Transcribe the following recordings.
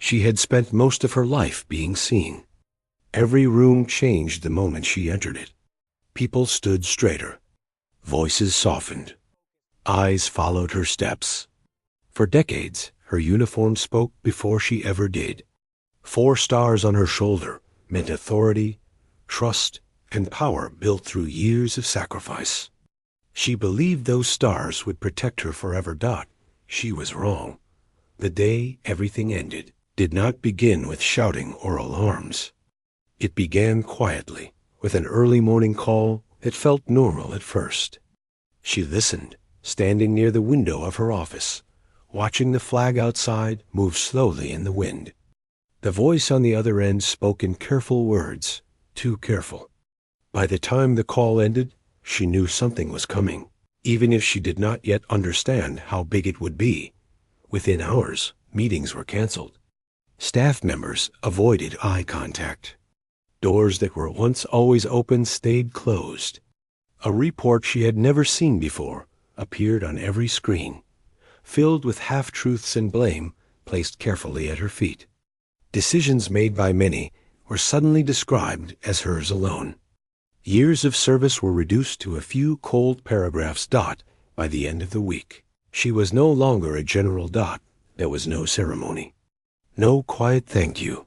She had spent most of her life being seen. Every room changed the moment she entered it. People stood straighter. Voices softened. Eyes followed her steps. For decades, her uniform spoke before she ever did. 4 stars on her shoulder meant authority, trust, and power built through years of sacrifice. She believed those stars would protect her forever. She was wrong. The day everything ended did not begin with shouting or alarms. It began quietly, with an early morning call that felt normal at first. She listened, standing near the window of her office, watching the flag outside move slowly in the wind. The voice on the other end spoke in careful words, too careful. By the time the call ended, she knew something was coming, even if she did not yet understand how big it would be. Within hours, meetings were canceled. Staff members avoided eye contact. Doors that were once always open stayed closed. A report she had never seen before appeared on every screen, filled with half-truths and blame placed carefully at her feet. Decisions made by many were suddenly described as hers alone. Years of service were reduced to a few cold paragraphs. By the end of the week, she was no longer a general. There was no ceremony. No quiet thank you.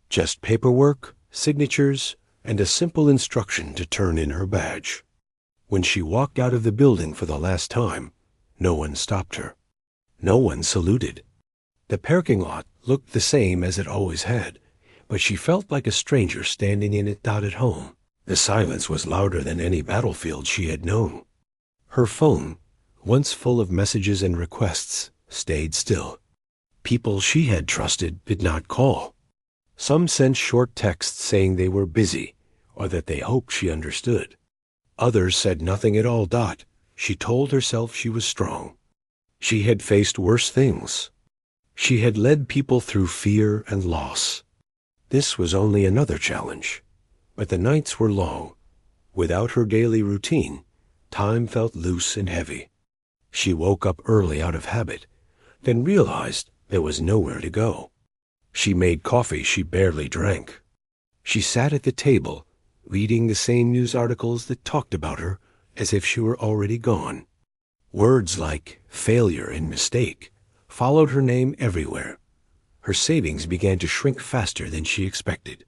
Just paperwork, signatures, and a simple instruction to turn in her badge. When she walked out of the building for the last time, no one stopped her. No one saluted. The parking lot looked the same as it always had, but she felt like a stranger standing in it. At home, the silence was louder than any battlefield she had known. Her phone, once full of messages and requests, stayed still. People she had trusted did not call. Some sent short texts saying they were busy or that they hoped she understood. Others said nothing at all. She told herself she was strong. She had faced worse things. She had led people through fear and loss. This was only another challenge. But the nights were long. Without her daily routine, time felt loose and heavy. She woke up early out of habit, then realized there was nowhere to go. She made coffee she barely drank. She sat at the table, reading the same news articles that talked about her as if she were already gone. Words like failure and mistake followed her name everywhere. Her savings began to shrink faster than she expected.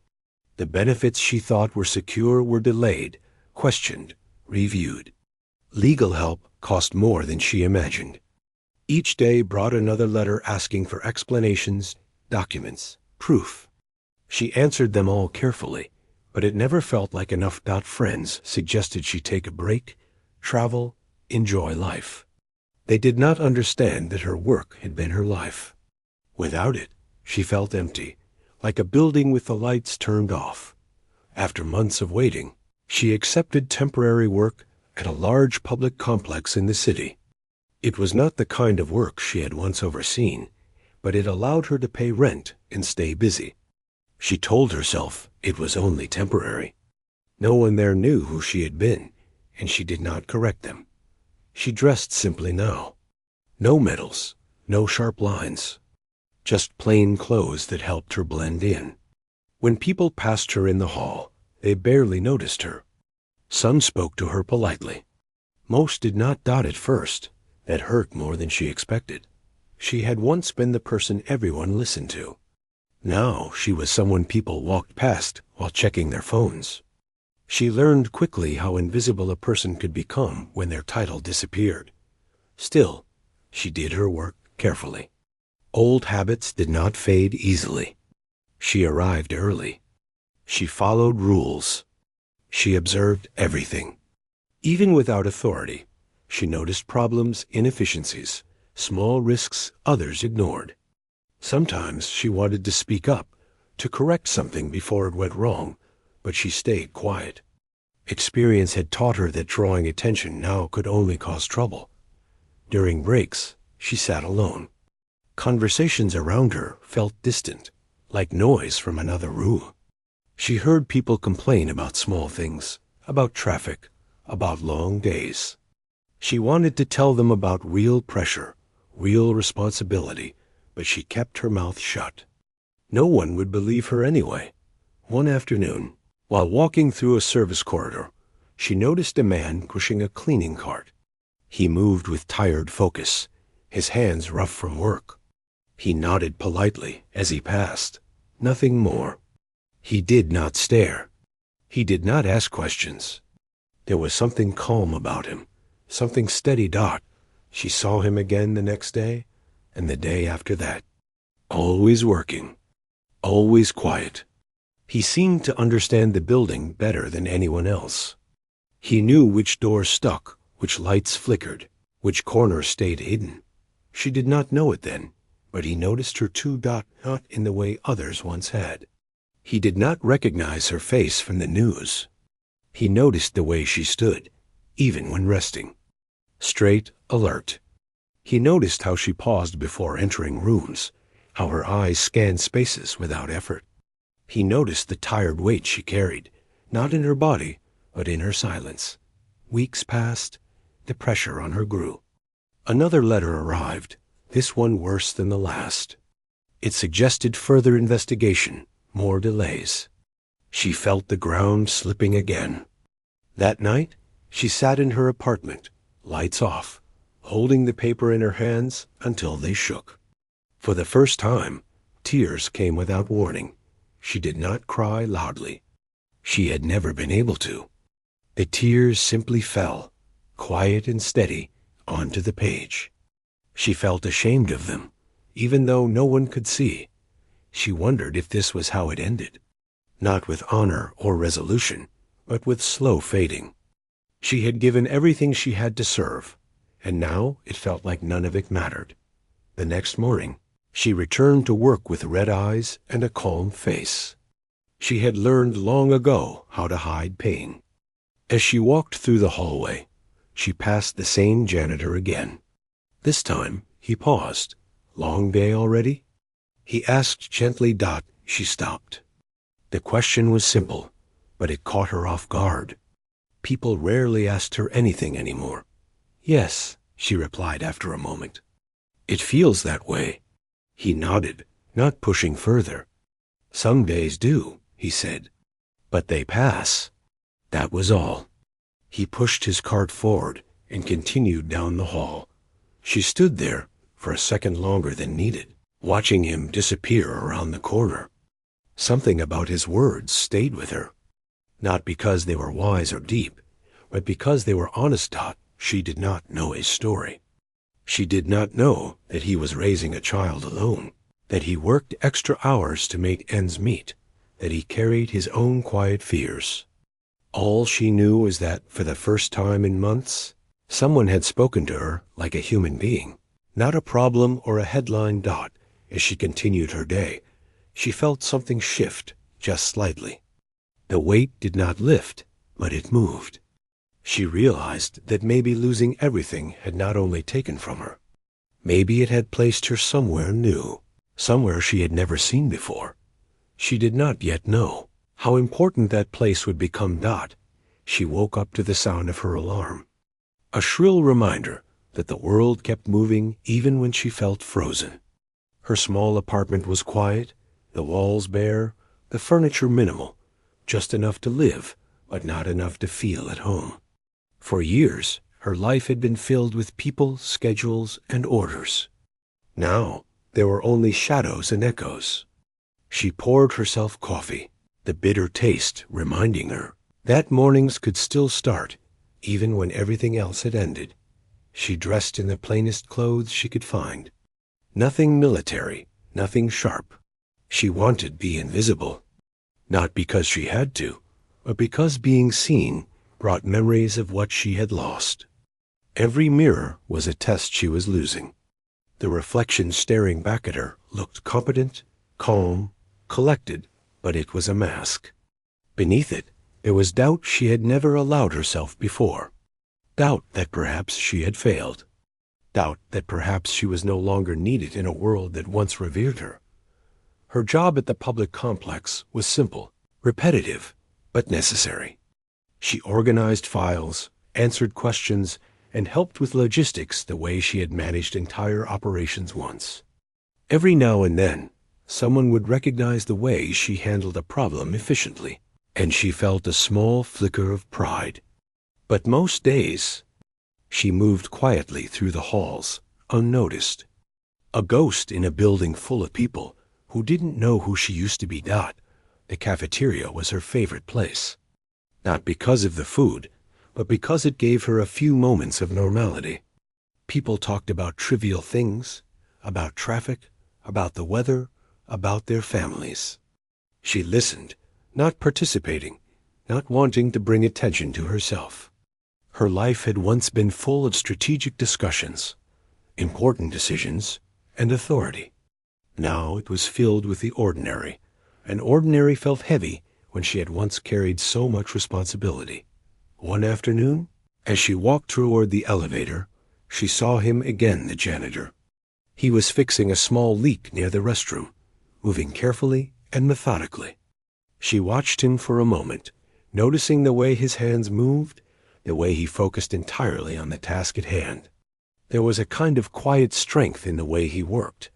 The benefits she thought were secure were delayed, questioned, reviewed. Legal help cost more than she imagined. Each day brought another letter asking for explanations, documents, proof. She answered them all carefully, but it never felt like enough. Friends suggested she take a break, travel, enjoy life. They did not understand that her work had been her life. Without it, she felt empty, like a building with the lights turned off. After months of waiting, she accepted temporary work at a large public complex in the city. It was not the kind of work she had once overseen, but it allowed her to pay rent and stay busy. She told herself it was only temporary. No one there knew who she had been, and she did not correct them. She dressed simply now. No medals, no sharp lines. Just plain clothes that helped her blend in. When people passed her in the hall, they barely noticed her. Some spoke to her politely. Most did not. At first, that hurt more than she expected. She had once been the person everyone listened to. Now she was someone people walked past while checking their phones. She learned quickly how invisible a person could become when their title disappeared. Still, she did her work carefully. Old habits did not fade easily. She arrived early. She followed rules. She observed everything. Even without authority, she noticed problems, inefficiencies, small risks others ignored. Sometimes she wanted to speak up, to correct something before it went wrong, but she stayed quiet. Experience had taught her that drawing attention now could only cause trouble. During breaks, she sat alone. Conversations around her felt distant, like noise from another room. She heard people complain about small things, about traffic, about long days. She wanted to tell them about real pressure, real responsibility, but she kept her mouth shut. No one would believe her anyway. One afternoon, while walking through a service corridor, she noticed a man pushing a cleaning cart. He moved with tired focus, his hands rough from work. He nodded politely as he passed. Nothing more. He did not stare. He did not ask questions. There was something calm about him, something steady. She saw him again the next day, and the day after that. Always working. Always quiet. He seemed to understand the building better than anyone else. He knew which doors stuck, which lights flickered, which corners stayed hidden. She did not know it then, but he noticed her too. Not in the way others once had. He did not recognize her face from the news. He noticed the way she stood, even when resting. Straight, alert. He noticed how she paused before entering rooms, how her eyes scanned spaces without effort. He noticed the tired weight she carried, not in her body, but in her silence. Weeks passed. The pressure on her grew. Another letter arrived, this one worse than the last. It suggested further investigation, more delays. She felt the ground slipping again. That night, she sat in her apartment, lights off, holding the paper in her hands until they shook. For the first time, tears came without warning. She did not cry loudly. She had never been able to. The tears simply fell, quiet and steady, onto the page. She felt ashamed of them, even though no one could see. She wondered if this was how it ended. Not with honor or resolution, but with slow fading. She had given everything she had to serve, and now it felt like none of it mattered. The next morning, she returned to work with red eyes and a calm face. She had learned long ago how to hide pain. As she walked through the hallway, she passed the same janitor again. This time, he paused. Long day already? He asked gently. She stopped. The question was simple, but it caught her off guard. People rarely asked her anything anymore. Yes, she replied after a moment. It feels that way. He nodded, not pushing further. Some days do, he said, but they pass. That was all. He pushed his cart forward and continued down the hall. She stood there for a second longer than needed, watching him disappear around the corner. Something about his words stayed with her. Not because they were wise or deep, but because they were honest. She did not know his story. She did not know that he was raising a child alone, that he worked extra hours to make ends meet, that he carried his own quiet fears. All she knew was that, for the first time in months, someone had spoken to her like a human being, not a problem or a headline. As she continued her day, she felt something shift just slightly. The weight did not lift, but it moved. She realized that maybe losing everything had not only taken from her. Maybe it had placed her somewhere new, somewhere she had never seen before. She did not yet know how important that place would become. She woke up to the sound of her alarm, a shrill reminder that the world kept moving even when she felt frozen. Her small apartment was quiet, the walls bare, the furniture minimal, just enough to live, but not enough to feel at home. For years, her life had been filled with people, schedules, and orders. Now, there were only shadows and echoes. She poured herself coffee, the bitter taste reminding her that mornings could still start, even when everything else had ended. She dressed in the plainest clothes she could find. Nothing military, nothing sharp. She wanted to be invisible, not because she had to, but because being seen brought memories of what she had lost. Every mirror was a test she was losing. The reflection staring back at her looked competent, calm, collected, but it was a mask. Beneath it, there was doubt she had never allowed herself before. Doubt that perhaps she had failed. Doubt that perhaps she was no longer needed in a world that once revered her. Her job at the public complex was simple, repetitive, but necessary. She organized files, answered questions, and helped with logistics the way she had managed entire operations once. Every now and then, Someone would recognize the way she handled a problem efficiently, and she felt a small flicker of pride. But most days, she moved quietly through the halls, unnoticed. A ghost in a building full of people who didn't know who she used to be. The cafeteria was her favorite place. Not because of the food, but because it gave her a few moments of normality. People talked about trivial things, about traffic, about the weather, about their families. She listened, not participating, not wanting to bring attention to herself. Her life had once been full of strategic discussions, important decisions, and authority. Now it was filled with the ordinary, and ordinary felt heavy when she had once carried so much responsibility. One afternoon, as she walked toward the elevator, she saw him again, the janitor. He was fixing a small leak near the restroom, moving carefully and methodically. She watched him for a moment, noticing the way his hands moved, the way he focused entirely on the task at hand. There was a kind of quiet strength in the way he worked,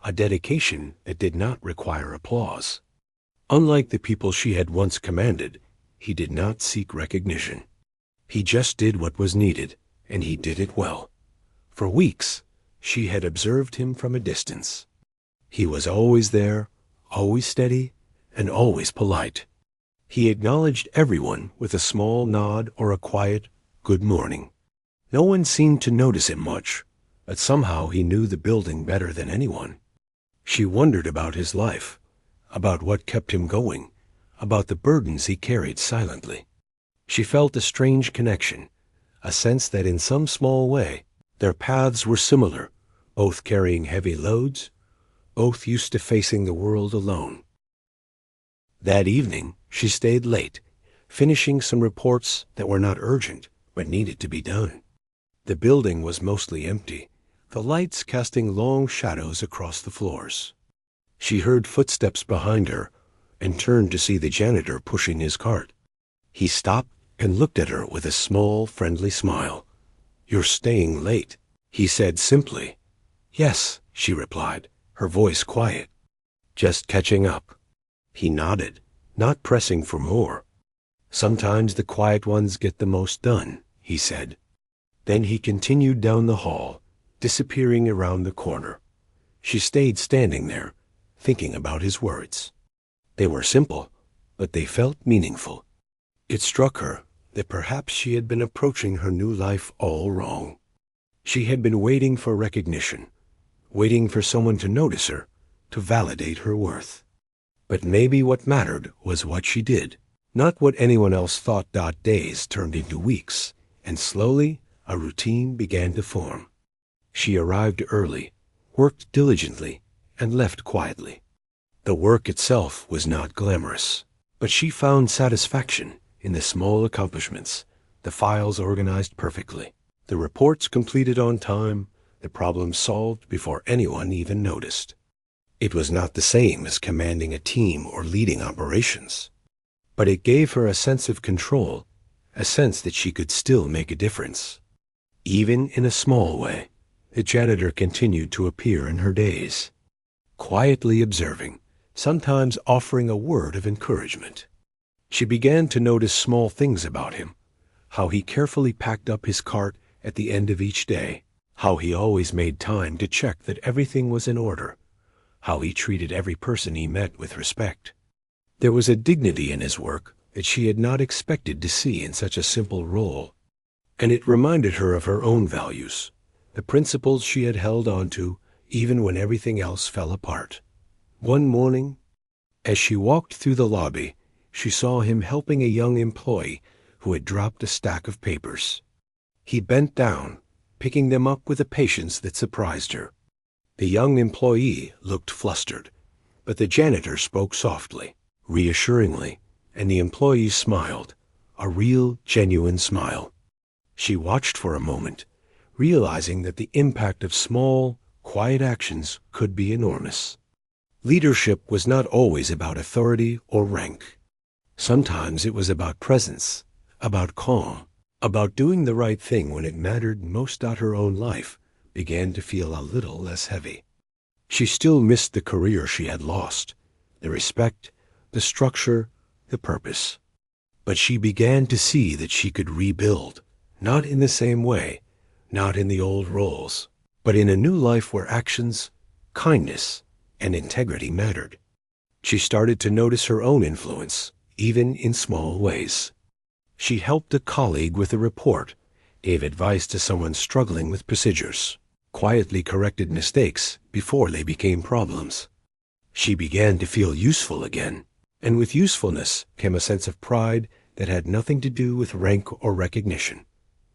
a dedication that did not require applause. Unlike the people she had once commanded, he did not seek recognition. He just did what was needed, and he did it well. For weeks, she had observed him from a distance. He was always there, always steady, and always polite. He acknowledged everyone with a small nod or a quiet, "Good morning." No one seemed to notice him much, but somehow he knew the building better than anyone. She wondered about his life, about what kept him going, about the burdens he carried silently. She felt a strange connection, a sense that in some small way their paths were similar, both carrying heavy loads, both used to facing the world alone. That evening she stayed late, finishing some reports that were not urgent but needed to be done. The building was mostly empty, the lights casting long shadows across the floors. She heard footsteps behind her and turned to see the janitor pushing his cart. He stopped and looked at her with a small, friendly smile. "You're staying late," he said simply. "Yes," she replied, her voice quiet. "Just catching up." He nodded, not pressing for more. "Sometimes the quiet ones get the most done," he said. Then he continued down the hall, disappearing around the corner. She stayed standing there, thinking about his words. They were simple, but they felt meaningful. It struck her that perhaps she had been approaching her new life all wrong. She had been waiting for recognition, waiting for someone to notice her, to validate her worth. But maybe what mattered was what she did, not what anyone else thought. Days turned into weeks, and slowly a routine began to form. She arrived early, worked diligently, and left quietly. The work itself was not glamorous, but she found satisfaction in the small accomplishments, the files organized perfectly, the reports completed on time, the problems solved before anyone even noticed. It was not the same as commanding a team or leading operations, but it gave her a sense of control, a sense that she could still make a difference. Even in a small way, the janitor continued to appear in her days, quietly observing, sometimes offering a word of encouragement. She began to notice small things about him, how he carefully packed up his cart at the end of each day, how he always made time to check that everything was in order, how he treated every person he met with respect. There was a dignity in his work that she had not expected to see in such a simple role, and it reminded her of her own values, the principles she had held on to even when everything else fell apart. One morning, as she walked through the lobby, she saw him helping a young employee who had dropped a stack of papers. He bent down, picking them up with a patience that surprised her. The young employee looked flustered, but the janitor spoke softly, reassuringly, and the employee smiled, a real, genuine smile. She watched for a moment, realizing that the impact of small, quiet actions could be enormous. Leadership was not always about authority or rank. Sometimes it was about presence, about calm, about doing the right thing when it mattered most. Her own life began to feel a little less heavy. She still missed the career she had lost, the respect, the structure, the purpose. But she began to see that she could rebuild, not in the same way, not in the old roles, but in a new life where actions, kindness, and integrity mattered. She started to notice her own influence, even in small ways. She helped a colleague with a report, gave advice to someone struggling with procedures, quietly corrected mistakes before they became problems. She began to feel useful again, and with usefulness came a sense of pride that had nothing to do with rank or recognition.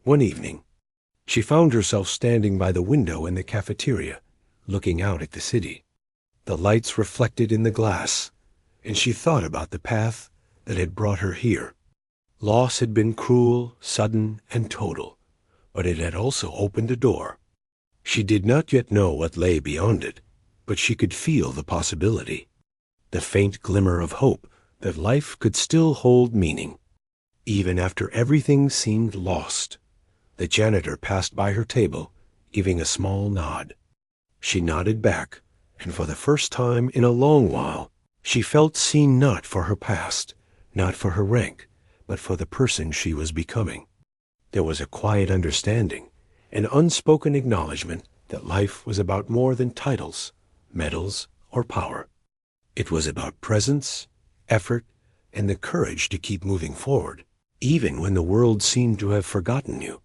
One evening, she found herself standing by the window in the cafeteria, looking out at the city. The lights reflected in the glass, and she thought about the path that had brought her here. Loss had been cruel, sudden, and total, but it had also opened a door. She did not yet know what lay beyond it, but she could feel the possibility, the faint glimmer of hope that life could still hold meaning. Even after everything seemed lost, the janitor passed by her table, giving a small nod. She nodded back, and for the first time in a long while, she felt seen not for her past, not for her rank, but for the person she was becoming. There was a quiet understanding, an unspoken acknowledgement that life was about more than titles, medals, or power. It was about presence, effort, and the courage to keep moving forward, even when the world seemed to have forgotten you.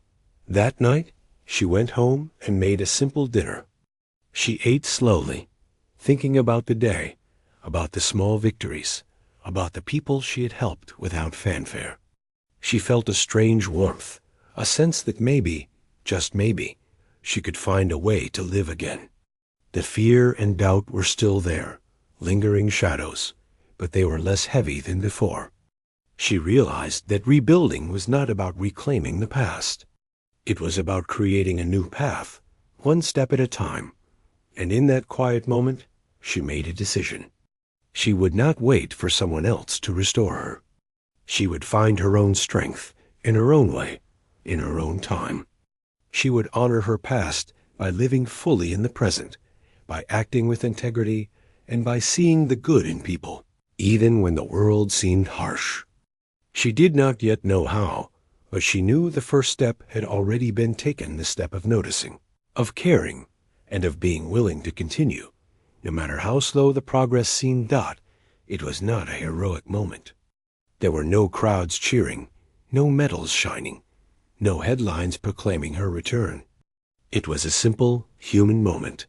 That night, she went home and made a simple dinner. She ate slowly, thinking about the day, about the small victories, about the people she had helped without fanfare. She felt a strange warmth, a sense that maybe, just maybe, she could find a way to live again. The fear and doubt were still there, lingering shadows, but they were less heavy than before. She realized that rebuilding was not about reclaiming the past. It was about creating a new path, one step at a time. And in that quiet moment, she made a decision. She would not wait for someone else to restore her. She would find her own strength, in her own way, in her own time. She would honor her past by living fully in the present, by acting with integrity, and by seeing the good in people, even when the world seemed harsh. She did not yet know how, but she knew the first step had already been taken, the step of noticing, of caring, and of being willing to continue. No matter how slow the progress seemed, it was not a heroic moment. There were no crowds cheering, no medals shining, no headlines proclaiming her return. It was a simple, human moment,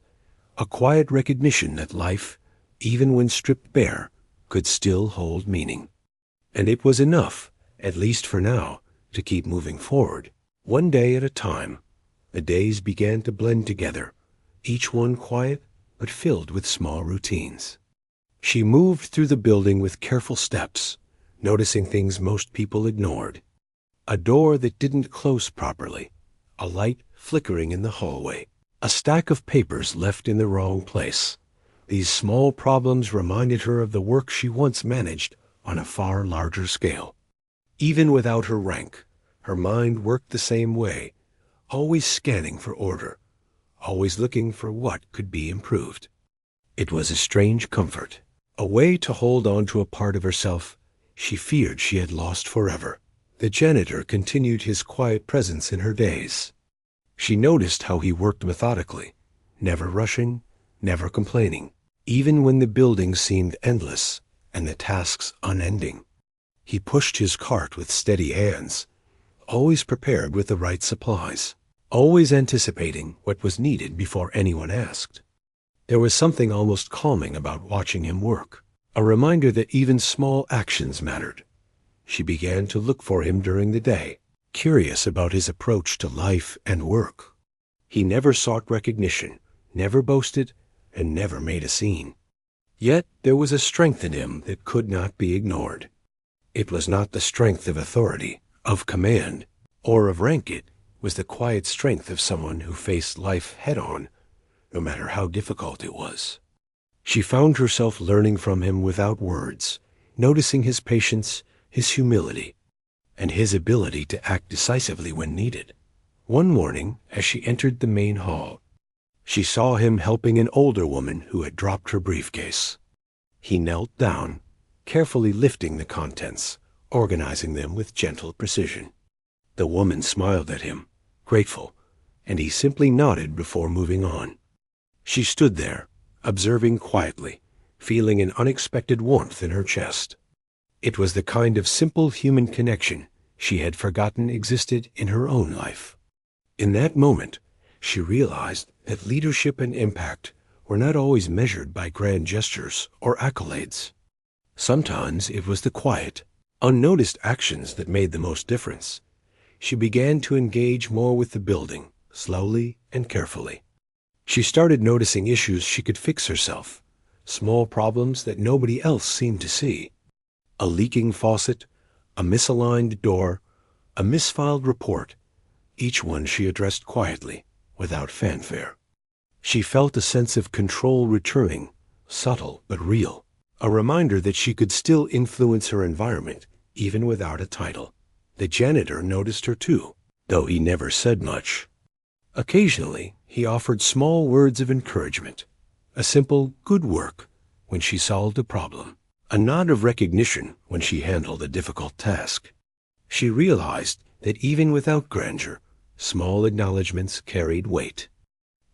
a quiet recognition that life, even when stripped bare, could still hold meaning. And it was enough, at least for now, to keep moving forward, one day at a time. The days began to blend together, each one quiet but filled with small routines. She moved through the building with careful steps, noticing things most people ignored. A door that didn't close properly, a light flickering in the hallway, a stack of papers left in the wrong place. These small problems reminded her of the work she once managed on a far larger scale. Even without her rank, her mind worked the same way, always scanning for order, always looking for what could be improved. It was a strange comfort, a way to hold on to a part of herself she feared she had lost forever. The janitor continued his quiet presence in her days. She noticed how he worked methodically, never rushing, never complaining, even when the building seemed endless and the tasks unending. He pushed his cart with steady hands, always prepared with the right supplies, always anticipating what was needed before anyone asked. There was something almost calming about watching him work, a reminder that even small actions mattered. She began to look for him during the day, curious about his approach to life and work. He never sought recognition, never boasted, and never made a scene. Yet there was a strength in him that could not be ignored. It was not the strength of authority, of command, or of rank. It was the quiet strength of someone who faced life head-on, no matter how difficult it was. She found herself learning from him without words, noticing his patience, his humility, and his ability to act decisively when needed. One morning, as she entered the main hall, She saw him helping an older woman who had dropped her briefcase. He knelt down, carefully lifting the contents, organizing them with gentle precision. The woman smiled at him, grateful, and he simply nodded before moving on. She stood there, observing quietly, feeling an unexpected warmth in her chest. It was the kind of simple human connection she had forgotten existed in her own life. In that moment, she realized that leadership and impact were not always measured by grand gestures or accolades. Sometimes it was the quiet, unnoticed actions that made the most difference. She began to engage more with the building, slowly and carefully. She started noticing issues she could fix herself, small problems that nobody else seemed to see. A leaking faucet, a misaligned door, a misfiled report, each one she addressed quietly, without fanfare. She felt a sense of control returning, subtle but real, a reminder that she could still influence her environment, even without a title. The janitor noticed her too, though he never said much. Occasionally, he offered small words of encouragement, a simple "good work" when she solved a problem, a nod of recognition when she handled a difficult task. She realized that even without grandeur, small acknowledgments carried weight.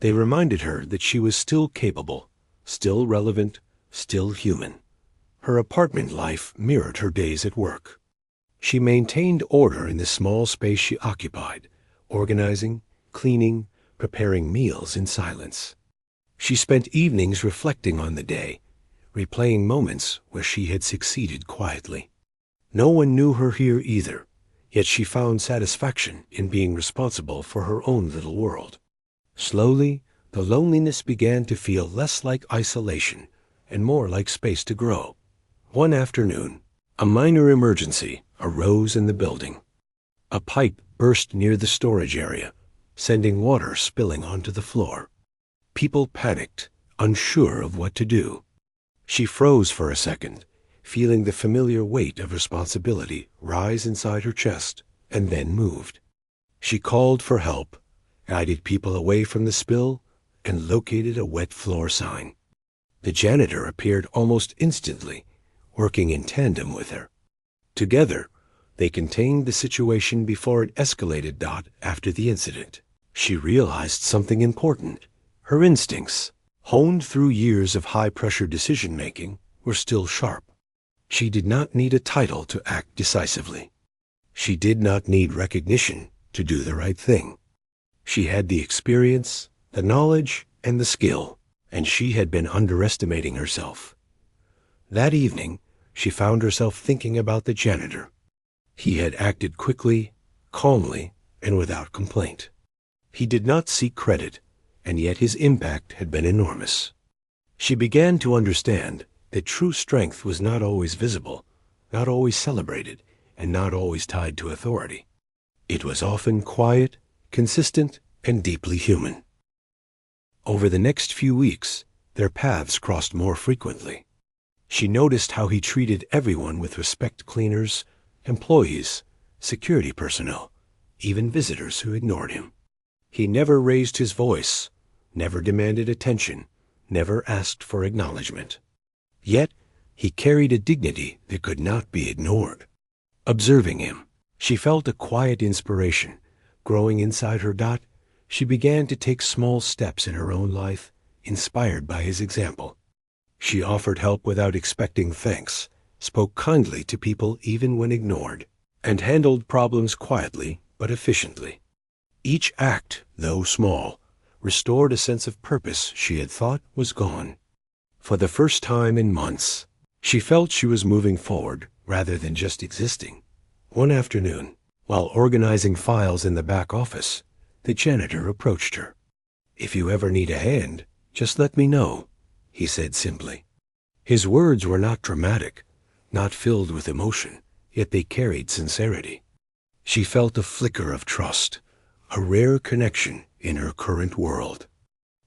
They reminded her that she was still capable, still relevant, still human. Her apartment life mirrored her days at work. She maintained order in the small space she occupied, organizing, cleaning, preparing meals in silence. She spent evenings reflecting on the day, replaying moments where she had succeeded quietly. No one knew her here either, yet she found satisfaction in being responsible for her own little world. Slowly, the loneliness began to feel less like isolation and more like space to grow. One afternoon, a minor emergency arose in the building. A pipe burst near the storage area, sending water spilling onto the floor. People panicked, unsure of what to do. She froze for a second, feeling the familiar weight of responsibility rise inside her chest, and then moved. She called for help, guided people away from the spill, and located a wet floor sign. The janitor appeared almost instantly, working in tandem with her. Together, they contained the situation before it escalated. After the incident, she realized something important. Her instincts, honed through years of high-pressure decision-making, were still sharp. She did not need a title to act decisively. She did not need recognition to do the right thing. She had the experience, the knowledge, and the skill, and she had been underestimating herself. That evening, she found herself thinking about the janitor. He had acted quickly, calmly, and without complaint. He did not seek credit, and yet his impact had been enormous. She began to understand that true strength was not always visible, not always celebrated, and not always tied to authority. It was often quiet, consistent, and deeply human. Over the next few weeks, their paths crossed more frequently. She noticed how he treated everyone with respect: cleaners, employees, security personnel, even visitors who ignored him. He never raised his voice, never demanded attention, never asked for acknowledgement. Yet, he carried a dignity that could not be ignored. Observing him, she felt a quiet inspiration growing inside her. She began to take small steps in her own life, inspired by his example. She offered help without expecting thanks, spoke kindly to people even when ignored, and handled problems quietly but efficiently. Each act, though small, restored a sense of purpose she had thought was gone. For the first time in months, she felt she was moving forward rather than just existing. One afternoon, while organizing files in the back office, the janitor approached her. "If you ever need a hand, just let me know," he said simply. His words were not dramatic, not filled with emotion, yet they carried sincerity. She felt a flicker of trust, a rare connection in her current world.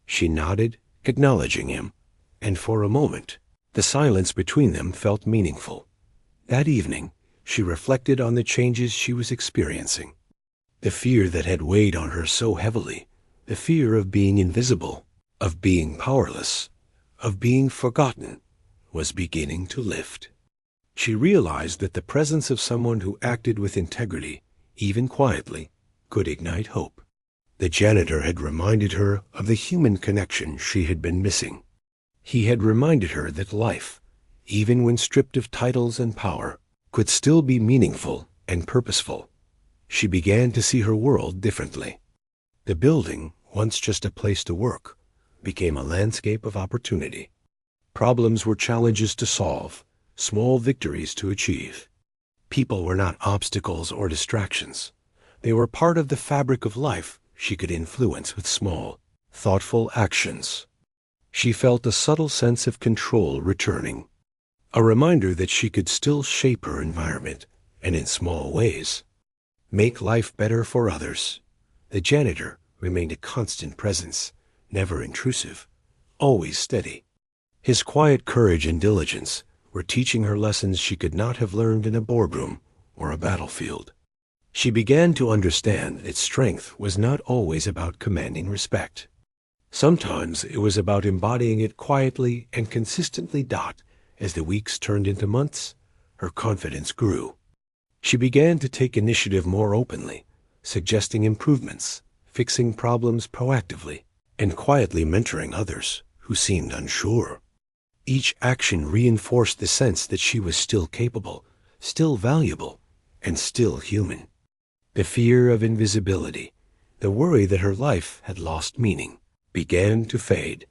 She nodded, acknowledging him, and for a moment, the silence between them felt meaningful. That evening, she reflected on the changes she was experiencing. The fear that had weighed on her so heavily, the fear of being invisible, of being powerless, of being forgotten, was beginning to lift. She realized that the presence of someone who acted with integrity, even quietly, could ignite hope. The janitor had reminded her of the human connection she had been missing. He had reminded her that life, even when stripped of titles and power, could still be meaningful and purposeful. She began to see her world differently. The building, once just a place to work, became a landscape of opportunity. Problems were challenges to solve, small victories to achieve. People were not obstacles or distractions. They were part of the fabric of life she could influence with small, thoughtful actions. She felt a subtle sense of control returning, a reminder that she could still shape her environment, and in small ways, make life better for others. The janitor remained a constant presence, never intrusive, always steady. His quiet courage and diligence were teaching her lessons she could not have learned in a boardroom or a battlefield. She began to understand that strength was not always about commanding respect. Sometimes it was about embodying it quietly and consistently. As the weeks turned into months, her confidence grew. She began to take initiative more openly, suggesting improvements, fixing problems proactively, and quietly mentoring others who seemed unsure. Each action reinforced the sense that she was still capable, still valuable, and still human. The fear of invisibility, the worry that her life had lost meaning, began to fade.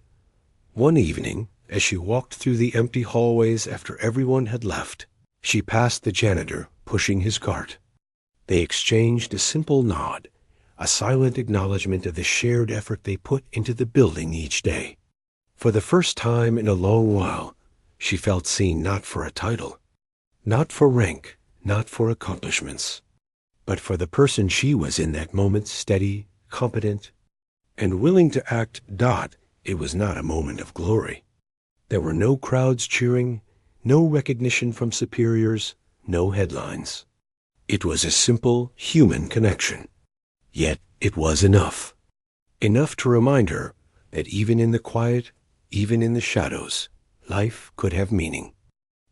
One evening, as she walked through the empty hallways after everyone had left, she passed the janitor pushing his cart. They exchanged a simple nod, a silent acknowledgement of the shared effort they put into the building each day. For the first time in a long while, she felt seen not for a title, not for rank, not for accomplishments, but for the person she was in that moment, steady, competent, and willing to act. It was not a moment of glory. There were no crowds cheering, no recognition from superiors, no headlines. It was a simple, human connection. Yet it was enough. Enough to remind her that even in the quiet, even in the shadows, life could have meaning.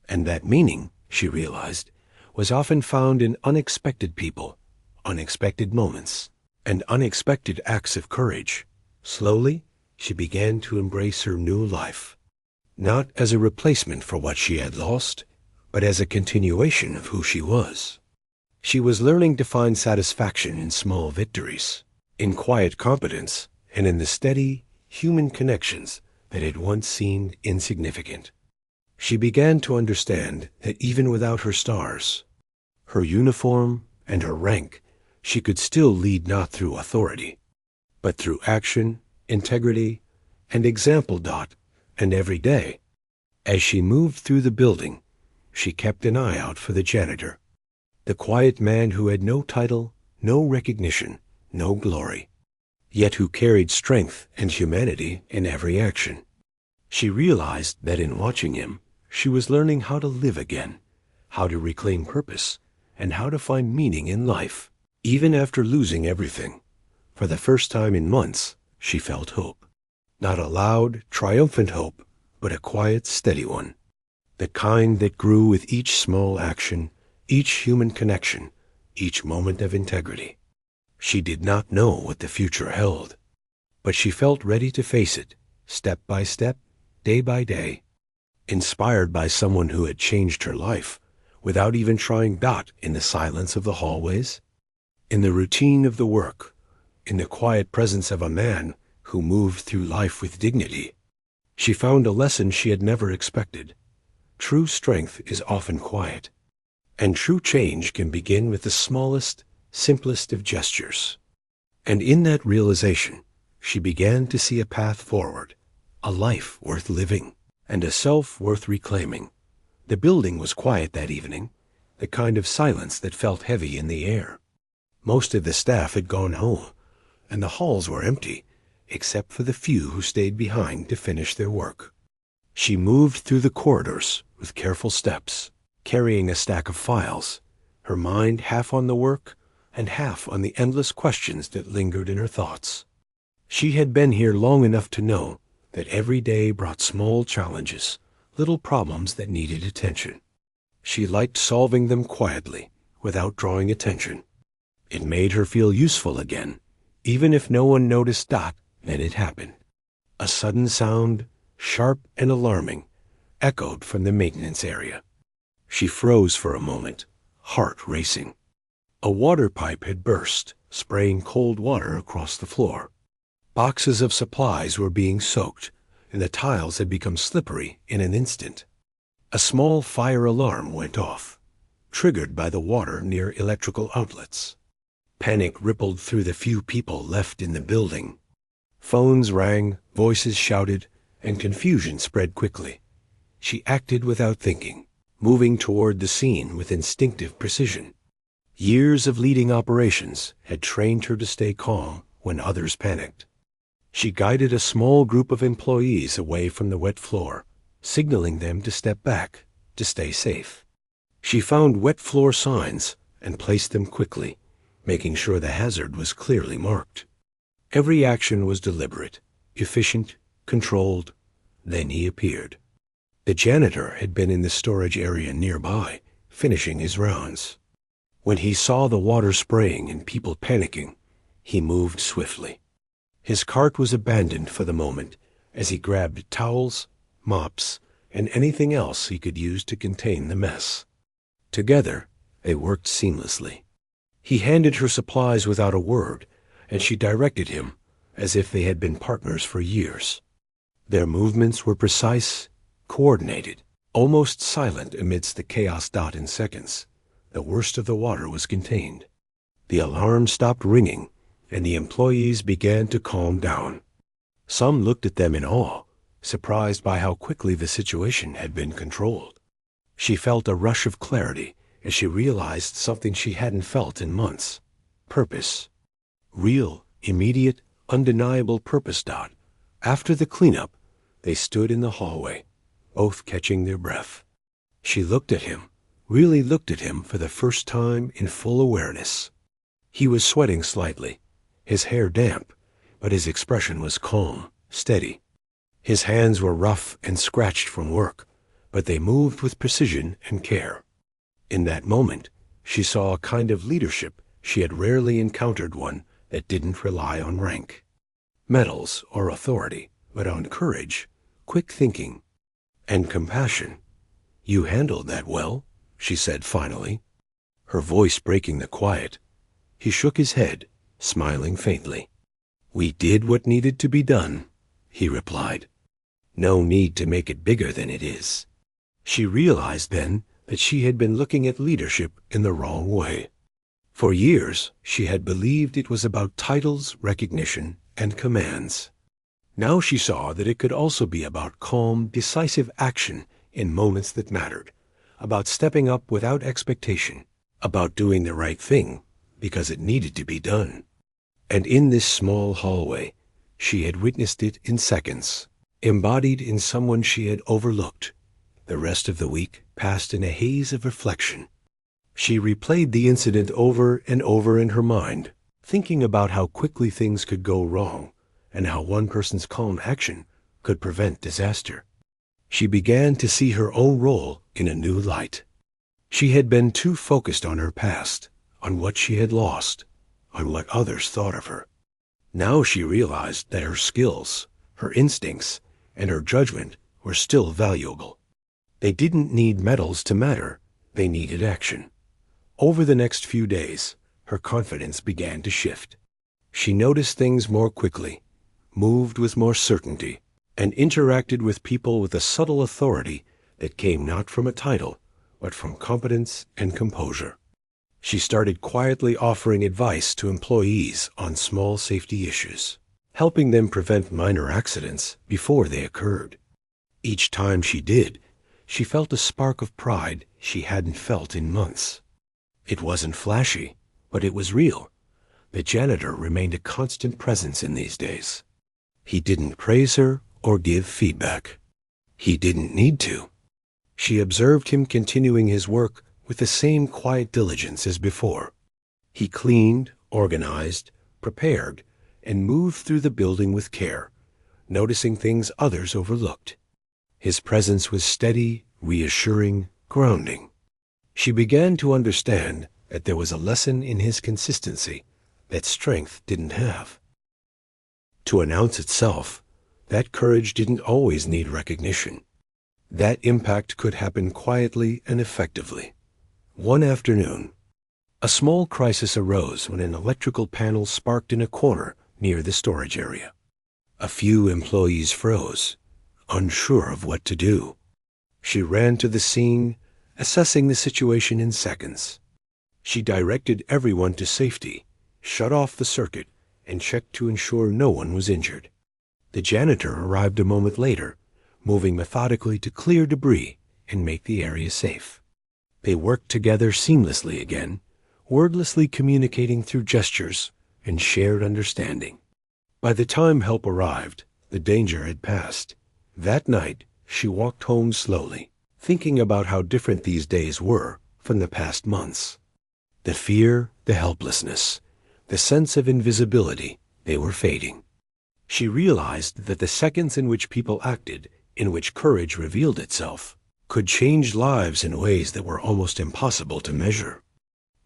And that meaning, she realized, was often found in unexpected people, unexpected moments, and unexpected acts of courage. Slowly, she began to embrace her new life, not as a replacement for what she had lost, but as a continuation of who she was. She was learning to find satisfaction in small victories, in quiet competence, and in the steady, human connections that had once seemed insignificant. She began to understand that even without her stars, her uniform, and her rank, she could still lead not through authority, but through action, integrity, and example. And every day, as she moved through the building, she kept an eye out for the janitor, the quiet man who had no title, no recognition, no glory, yet who carried strength and humanity in every action. She realized that in watching him, she was learning how to live again, how to reclaim purpose, and how to find meaning in life. Even after losing everything, for the first time in months, she felt hope. Not a loud, triumphant hope, but a quiet, steady one. The kind that grew with each small action, each human connection, each moment of integrity. She did not know what the future held, but she felt ready to face it, step by step, day by day, inspired by someone who had changed her life without even trying. In the silence of the hallways, in the routine of the work, in the quiet presence of a man who moved through life with dignity, she found a lesson she had never expected. True strength is often quiet, and true change can begin with the smallest, simplest of gestures. And in that realization, she began to see a path forward, a life worth living, and a self worth reclaiming. The building was quiet that evening, the kind of silence that felt heavy in the air. Most of the staff had gone home, and the halls were empty, except for the few who stayed behind to finish their work. She moved through the corridors with careful steps, carrying a stack of files, her mind half on the work and half on the endless questions that lingered in her thoughts. She had been here long enough to know that every day brought small challenges, little problems that needed attention. She liked solving them quietly, without drawing attention. It made her feel useful again, even if no one noticed. Then it happened. A sudden sound, sharp and alarming, echoed from the maintenance area. She froze for a moment, heart racing. A water pipe had burst, spraying cold water across the floor. Boxes of supplies were being soaked, and the tiles had become slippery in an instant. A small fire alarm went off, triggered by the water near electrical outlets. Panic rippled through the few people left in the building. Phones rang, voices shouted, and confusion spread quickly. She acted without thinking, moving toward the scene with instinctive precision. Years of leading operations had trained her to stay calm when others panicked. She guided a small group of employees away from the wet floor, signaling them to step back, to stay safe. She found wet floor signs and placed them quickly, making sure the hazard was clearly marked. Every action was deliberate, efficient, controlled. Then he appeared. The janitor had been in the storage area nearby, finishing his rounds. When he saw the water spraying and people panicking, he moved swiftly. His cart was abandoned for the moment as he grabbed towels, mops, and anything else he could use to contain the mess. Together, they worked seamlessly. He handed her supplies without a word, and she directed him as if they had been partners for years. Their movements were precise, coordinated, almost silent amidst the chaos. In seconds, the worst of the water was contained. The alarm stopped ringing, and the employees began to calm down. Some looked at them in awe, surprised by how quickly the situation had been controlled. She felt a rush of clarity as she realized something she hadn't felt in months. Purpose. Real, immediate, undeniable purpose. After the cleanup, they stood in the hallway, both catching their breath. She looked at him, really looked at him for the first time in full awareness. He was sweating slightly, his hair damp, but his expression was calm, steady. His hands were rough and scratched from work, but they moved with precision and care. In that moment, she saw a kind of leadership she had rarely encountered, one that didn't rely on rank, medals, or authority, but on courage, quick thinking, and compassion. "You handled that well," she said finally, her voice breaking the quiet. He shook his head, smiling faintly. "We did what needed to be done," he replied. "No need to make it bigger than it is." She realized then that she had been looking at leadership in the wrong way. For years, she had believed it was about titles, recognition, and commands. Now she saw that it could also be about calm, decisive action in moments that mattered, about stepping up without expectation, about doing the right thing because it needed to be done. And in this small hallway, she had witnessed it in seconds, embodied in someone she had overlooked. The rest of the week passed in a haze of reflection. She replayed the incident over and over in her mind, thinking about how quickly things could go wrong and how one person's calm action could prevent disaster. She began to see her own role in a new light. She had been too focused on her past, on what she had lost, on what others thought of her. Now she realized that her skills, her instincts, and her judgment were still valuable. They didn't need medals to matter, they needed action. Over the next few days, her confidence began to shift. She noticed things more quickly, moved with more certainty, and interacted with people with a subtle authority that came not from a title, but from competence and composure. She started quietly offering advice to employees on small safety issues, helping them prevent minor accidents before they occurred. Each time she did, she felt a spark of pride she hadn't felt in months. It wasn't flashy, but it was real. The janitor remained a constant presence in these days. He didn't praise her or give feedback. He didn't need to. She observed him continuing his work with the same quiet diligence as before. He cleaned, organized, prepared, and moved through the building with care, noticing things others overlooked. His presence was steady, reassuring, grounding. She began to understand that there was a lesson in his consistency that strength didn't have. To announce itself, that courage didn't always need recognition. That impact could happen quietly and effectively. One afternoon, a small crisis arose when an electrical panel sparked in a corner near the storage area. A few employees froze, unsure of what to do. She ran to the scene, assessing the situation in seconds. She directed everyone to safety, shut off the circuit, and checked to ensure no one was injured. The janitor arrived a moment later, moving methodically to clear debris and make the area safe. They worked together seamlessly again, wordlessly communicating through gestures and shared understanding. By the time help arrived, the danger had passed. That night, she walked home slowly, thinking about how different these days were from the past months. The fear, the helplessness, the sense of invisibility, they were fading. She realized that the seconds in which people acted, in which courage revealed itself, could change lives in ways that were almost impossible to measure.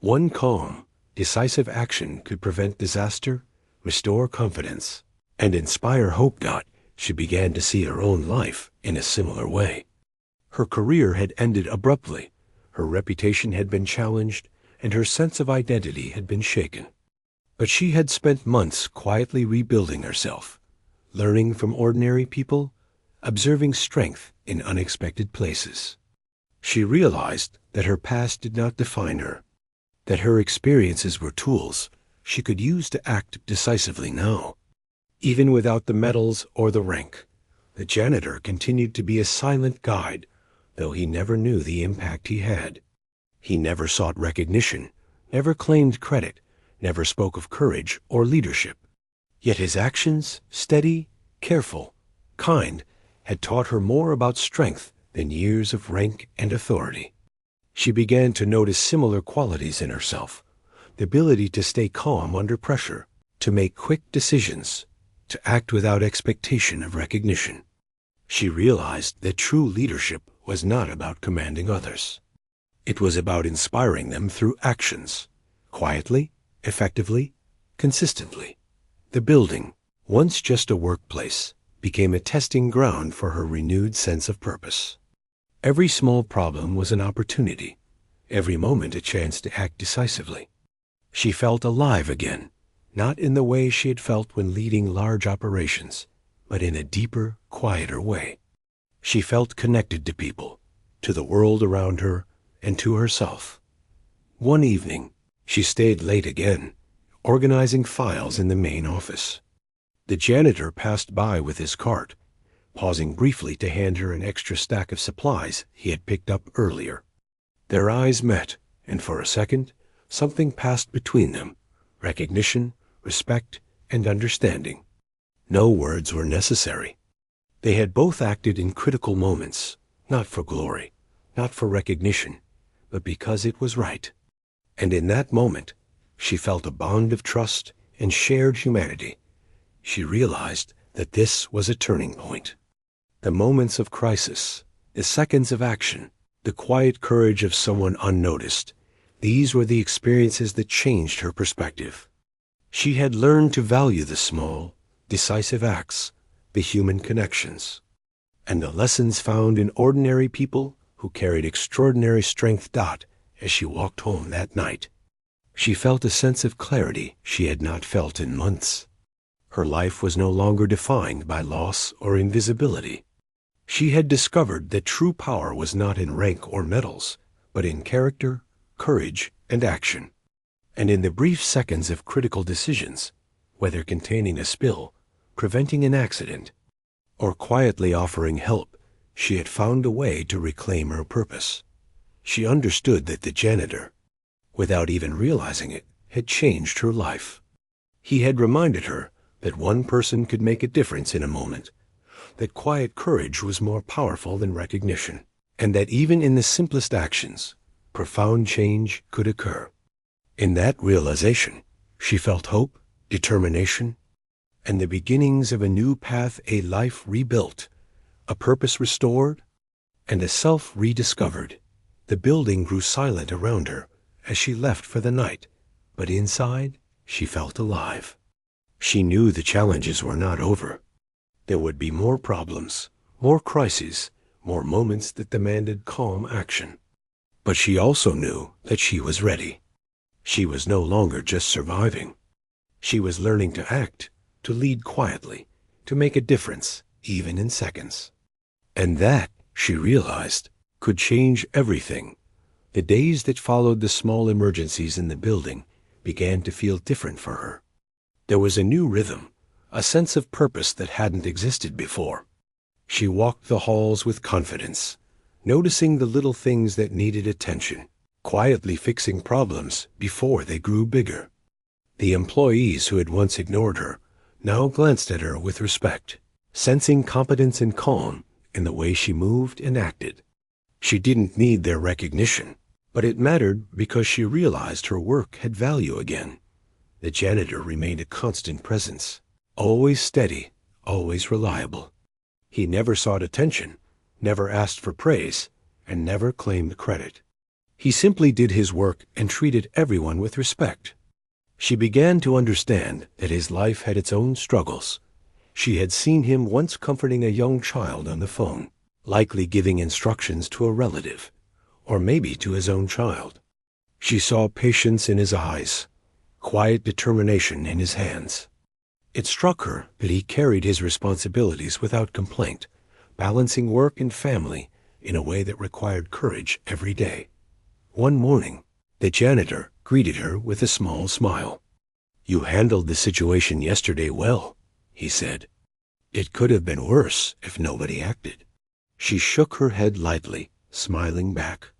One calm, decisive action could prevent disaster, restore confidence, and inspire hope. She began to see her own life in a similar way. Her career had ended abruptly, her reputation had been challenged, and her sense of identity had been shaken. But she had spent months quietly rebuilding herself, learning from ordinary people, observing strength in unexpected places. She realized that her past did not define her, that her experiences were tools she could use to act decisively now. Even without the medals or the rank, the janitor continued to be a silent guide, though he never knew the impact he had. He never sought recognition, never claimed credit, never spoke of courage or leadership. Yet his actions, steady, careful, kind, had taught her more about strength than years of rank and authority. She began to notice similar qualities in herself, the ability to stay calm under pressure, to make quick decisions, to act without expectation of recognition. She realized that true leadership was not about commanding others. It was about inspiring them through actions, quietly, effectively, consistently. The building, once just a workplace, became a testing ground for her renewed sense of purpose. Every small problem was an opportunity, every moment a chance to act decisively. She felt alive again, not in the way she had felt when leading large operations, but in a deeper, quieter way. She felt connected to people, to the world around her, and to herself. One evening, she stayed late again, organizing files in the main office. The janitor passed by with his cart, pausing briefly to hand her an extra stack of supplies he had picked up earlier. Their eyes met, and for a second, something passed between them, recognition, respect, and understanding. No words were necessary. They had both acted in critical moments, not for glory, not for recognition, but because it was right. And in that moment, she felt a bond of trust and shared humanity. She realized that this was a turning point. The moments of crisis, the seconds of action, the quiet courage of someone unnoticed, these were the experiences that changed her perspective. She had learned to value the small, decisive acts, the human connections, and the lessons found in ordinary people who carried extraordinary strength. As she walked home that night, she felt a sense of clarity she had not felt in months. Her life was no longer defined by loss or invisibility. She had discovered that true power was not in rank or medals, but in character, courage, and action. And in the brief seconds of critical decisions, whether containing a spill, preventing an accident, or quietly offering help, she had found a way to reclaim her purpose. She understood that the janitor, without even realizing it, had changed her life. He had reminded her that one person could make a difference in a moment, that quiet courage was more powerful than recognition, and that even in the simplest actions, profound change could occur. In that realization, she felt hope, determination, and the beginnings of a new path, a life rebuilt, a purpose restored, and a self rediscovered. The building grew silent around her as she left for the night, but inside she felt alive. She knew the challenges were not over. There would be more problems, more crises, more moments that demanded calm action. But she also knew that she was ready. She was no longer just surviving. She was learning to act, to lead quietly, to make a difference, even in seconds. And that, she realized, could change everything. The days that followed the small emergencies in the building began to feel different for her. There was a new rhythm, a sense of purpose that hadn't existed before. She walked the halls with confidence, noticing the little things that needed attention, quietly fixing problems before they grew bigger. The employees who had once ignored her now glanced at her with respect, sensing competence and calm in the way she moved and acted. She didn't need their recognition, but it mattered because she realized her work had value again. The janitor remained a constant presence, always steady, always reliable. He never sought attention, never asked for praise, and never claimed credit. He simply did his work and treated everyone with respect. She began to understand that his life had its own struggles. She had seen him once comforting a young child on the phone, likely giving instructions to a relative, or maybe to his own child. She saw patience in his eyes, quiet determination in his hands. It struck her that he carried his responsibilities without complaint, balancing work and family in a way that required courage every day. One morning, the janitor greeted her with a small smile. "You handled the situation yesterday well," he said. "It could have been worse if nobody acted." She shook her head lightly, smiling back.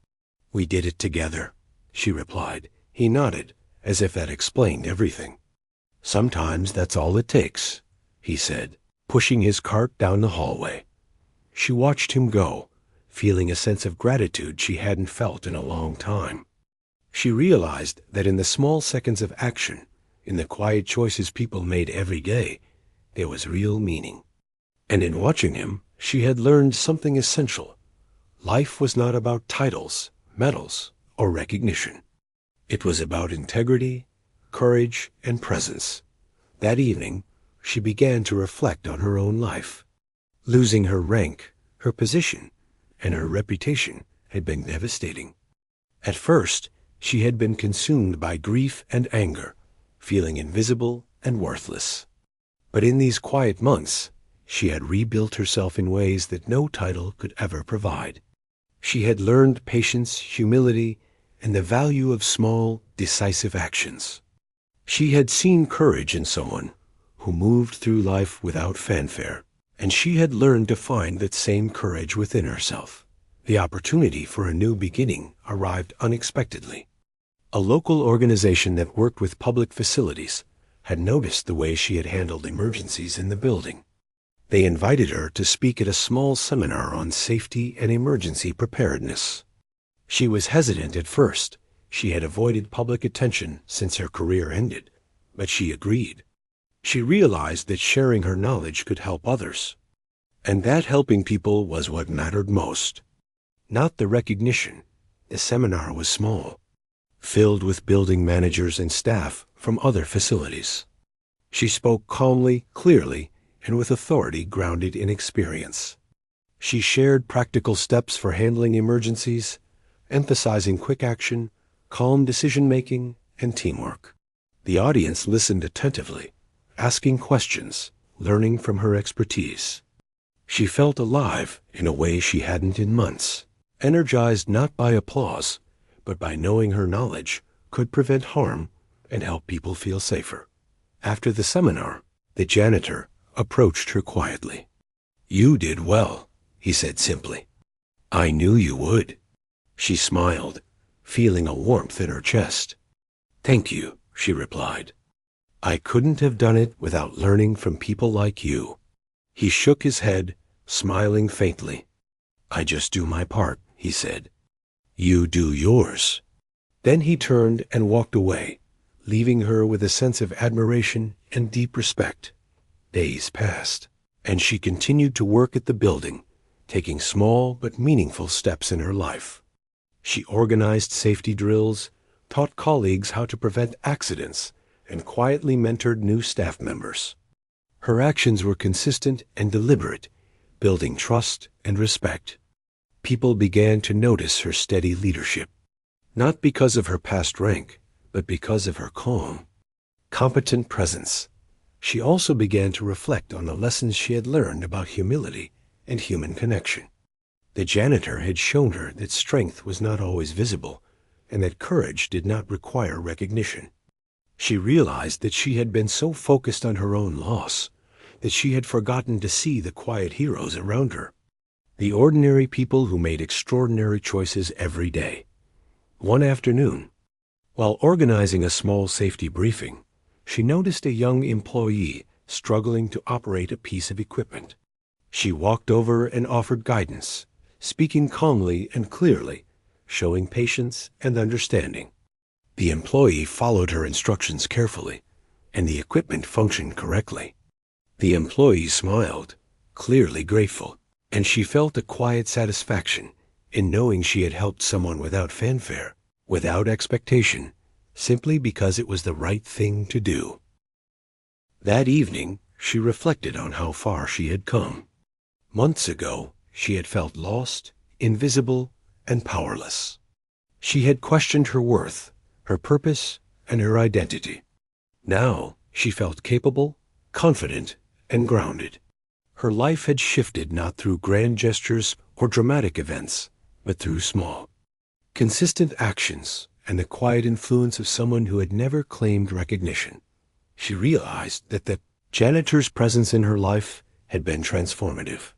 "We did it together," she replied. He nodded, as if that explained everything. "Sometimes that's all it takes," he said, pushing his cart down the hallway. She watched him go, feeling a sense of gratitude she hadn't felt in a long time. She realized that in the small seconds of action, in the quiet choices people made every day, there was real meaning. And in watching him, she had learned something essential. Life was not about titles, medals, or recognition. It was about integrity, courage, and presence. That evening, she began to reflect on her own life. Losing her rank, her position, and her reputation had been devastating. At first, she had been consumed by grief and anger, feeling invisible and worthless. But in these quiet months, she had rebuilt herself in ways that no title could ever provide. She had learned patience, humility, and the value of small, decisive actions. She had seen courage in someone who moved through life without fanfare, and she had learned to find that same courage within herself. The opportunity for a new beginning arrived unexpectedly. A local organization that worked with public facilities had noticed the way she had handled emergencies in the building. They invited her to speak at a small seminar on safety and emergency preparedness. She was hesitant at first. She had avoided public attention since her career ended, but she agreed. She realized that sharing her knowledge could help others, and that helping people was what mattered most. Not the recognition. The seminar was small, filled with building managers and staff from other facilities. She spoke calmly, clearly, and with authority grounded in experience. She shared practical steps for handling emergencies, emphasizing quick action, calm decision-making, and teamwork. The audience listened attentively, asking questions, learning from her expertise. She felt alive in a way she hadn't in months, energized not by applause, but by knowing her knowledge could prevent harm and help people feel safer. After the seminar, the janitor approached her quietly. "You did well," he said simply. "I knew you would." She smiled, feeling a warmth in her chest. "Thank you," she replied. "I couldn't have done it without learning from people like you." He shook his head, smiling faintly. "I just do my part," he said. "You do yours." Then he turned and walked away, leaving her with a sense of admiration and deep respect. Days passed, and she continued to work at the building, taking small but meaningful steps in her life. She organized safety drills, taught colleagues how to prevent accidents, and quietly mentored new staff members. Her actions were consistent and deliberate, building trust and respect. People began to notice her steady leadership, not because of her past rank, but because of her calm, competent presence. She also began to reflect on the lessons she had learned about humility and human connection. The janitor had shown her that strength was not always visible, and that courage did not require recognition. She realized that she had been so focused on her own loss that she had forgotten to see the quiet heroes around her, the ordinary people who made extraordinary choices every day. One afternoon, while organizing a small safety briefing, she noticed a young employee struggling to operate a piece of equipment. She walked over and offered guidance, speaking calmly and clearly, showing patience and understanding. The employee followed her instructions carefully, and the equipment functioned correctly. The employee smiled, clearly grateful, and she felt a quiet satisfaction in knowing she had helped someone without fanfare, without expectation, simply because it was the right thing to do. That evening, she reflected on how far she had come. Months ago, she had felt lost, invisible, and powerless. She had questioned her worth, her purpose, and her identity. Now, she felt capable, confident, and grounded. Her life had shifted not through grand gestures or dramatic events, but through small, consistent actions and the quiet influence of someone who had never claimed recognition. She realized that the janitor's presence in her life had been transformative.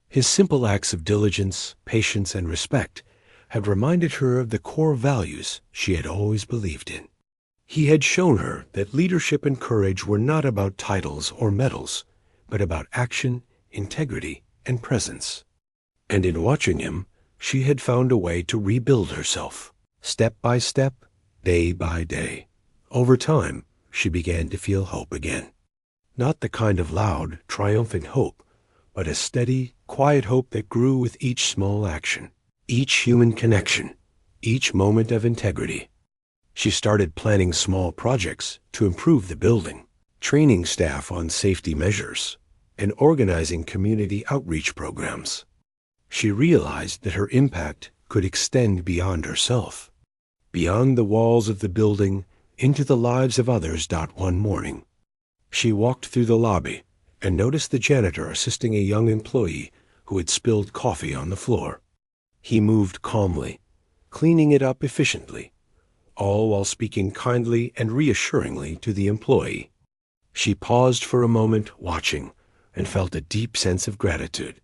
His simple acts of diligence, patience, and respect had reminded her of the core values she had always believed in. He had shown her that leadership and courage were not about titles or medals, but about action, integrity, and presence. And in watching him, she had found a way to rebuild herself, step by step, day by day. Over time, she began to feel hope again. Not the kind of loud, triumphant hope, but a steady, quiet hope that grew with each small action, each human connection, each moment of integrity. She started planning small projects to improve the building, training staff on safety measures, and organizing community outreach programs. She realized that her impact could extend beyond herself, beyond the walls of the building, into the lives of others. One morning, she walked through the lobby and noticed the janitor assisting a young employee who had spilled coffee on the floor. He moved calmly, cleaning it up efficiently, all while speaking kindly and reassuringly to the employee. She paused for a moment, watching, and felt a deep sense of gratitude.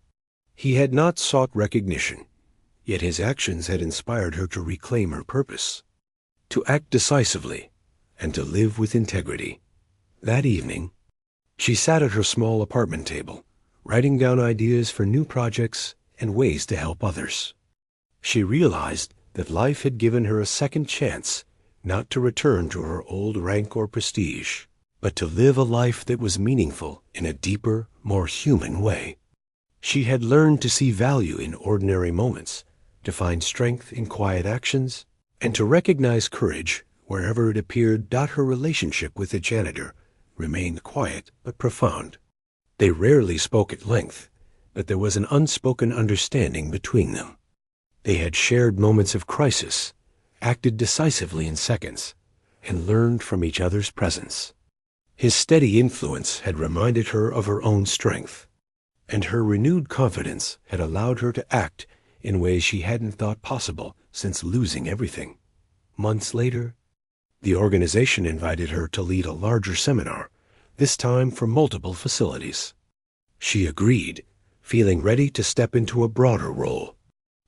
He had not sought recognition, yet his actions had inspired her to reclaim her purpose, to act decisively, and to live with integrity. That evening, she sat at her small apartment table, writing down ideas for new projects and ways to help others. She realized that life had given her a second chance, not to return to her old rank or prestige, but to live a life that was meaningful in a deeper, more human way. She had learned to see value in ordinary moments, to find strength in quiet actions, and to recognize courage wherever it appeared. Her relationship with the janitor remained quiet but profound. They rarely spoke at length, but there was an unspoken understanding between them. They had shared moments of crisis, acted decisively in seconds, and learned from each other's presence. His steady influence had reminded her of her own strength, and her renewed confidence had allowed her to act in ways she hadn't thought possible since losing everything. Months later, the organization invited her to lead a larger seminar, this time for multiple facilities. She agreed, feeling ready to step into a broader role.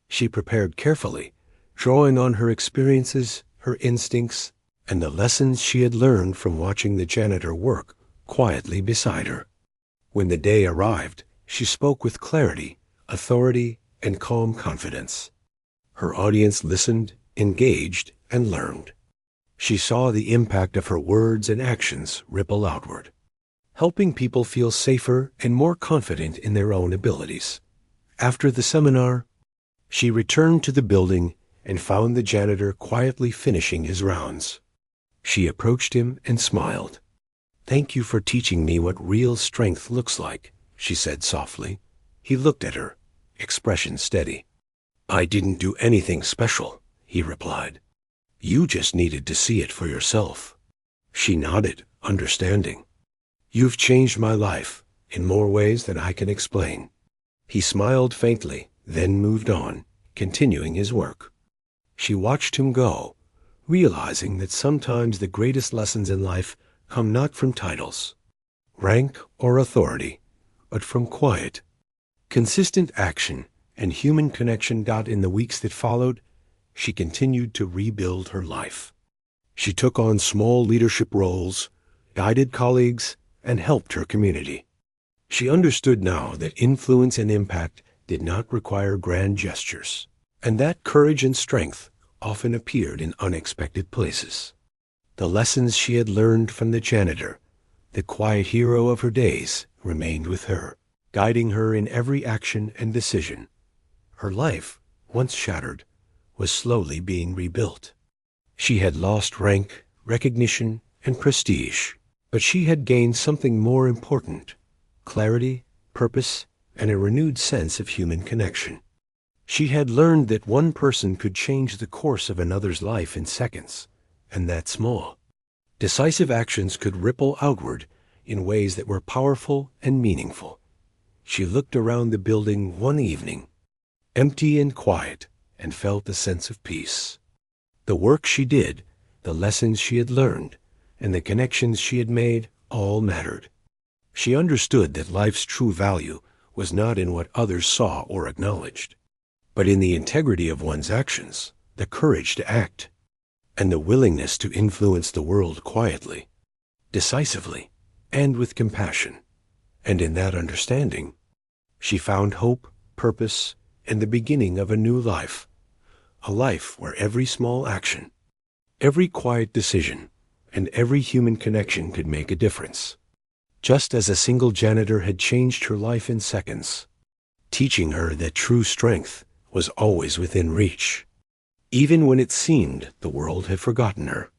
She prepared carefully, drawing on her experiences, her instincts, and the lessons she had learned from watching the janitor work quietly beside her. When the day arrived, she spoke with clarity, authority, and calm confidence. Her audience listened, engaged, and learned. She saw the impact of her words and actions ripple outward. helping people feel safer and more confident in their own abilities. After the seminar, she returned to the building and found the janitor quietly finishing his rounds. She approached him and smiled. "Thank you for teaching me what real strength looks like," she said softly. He looked at her, expression steady. "I didn't do anything special," he replied. "You just needed to see it for yourself." She nodded, understanding. "You've changed my life in more ways than I can explain." He smiled faintly, then moved on, continuing his work. She watched him go, realizing that sometimes the greatest lessons in life come not from titles, rank, or authority, but from quiet, consistent action and human connection. In the weeks that followed, she continued to rebuild her life. She took on small leadership roles, guided colleagues, and helped her community. She understood now that influence and impact did not require grand gestures, and that courage and strength often appeared in unexpected places. The lessons she had learned from the janitor, the quiet hero of her days, remained with her, guiding her in every action and decision. Her life, once shattered, was slowly being rebuilt. She had lost rank, recognition, and prestige, but she had gained something more important: clarity, purpose, and a renewed sense of human connection. She had learned that one person could change the course of another's life in seconds, and that small, decisive actions could ripple outward in ways that were powerful and meaningful. She looked around the building one evening, empty and quiet, and felt a sense of peace. The work she did, the lessons she had learned, and the connections she had made all mattered. She understood that life's true value was not in what others saw or acknowledged, but in the integrity of one's actions, the courage to act, and the willingness to influence the world quietly, decisively, and with compassion. And in that understanding, she found hope, purpose, and the beginning of a new life, a life where every small action, every quiet decision, and every human connection could make a difference. Just as a single janitor had changed her life in seconds, teaching her that true strength was always within reach, even when it seemed the world had forgotten her.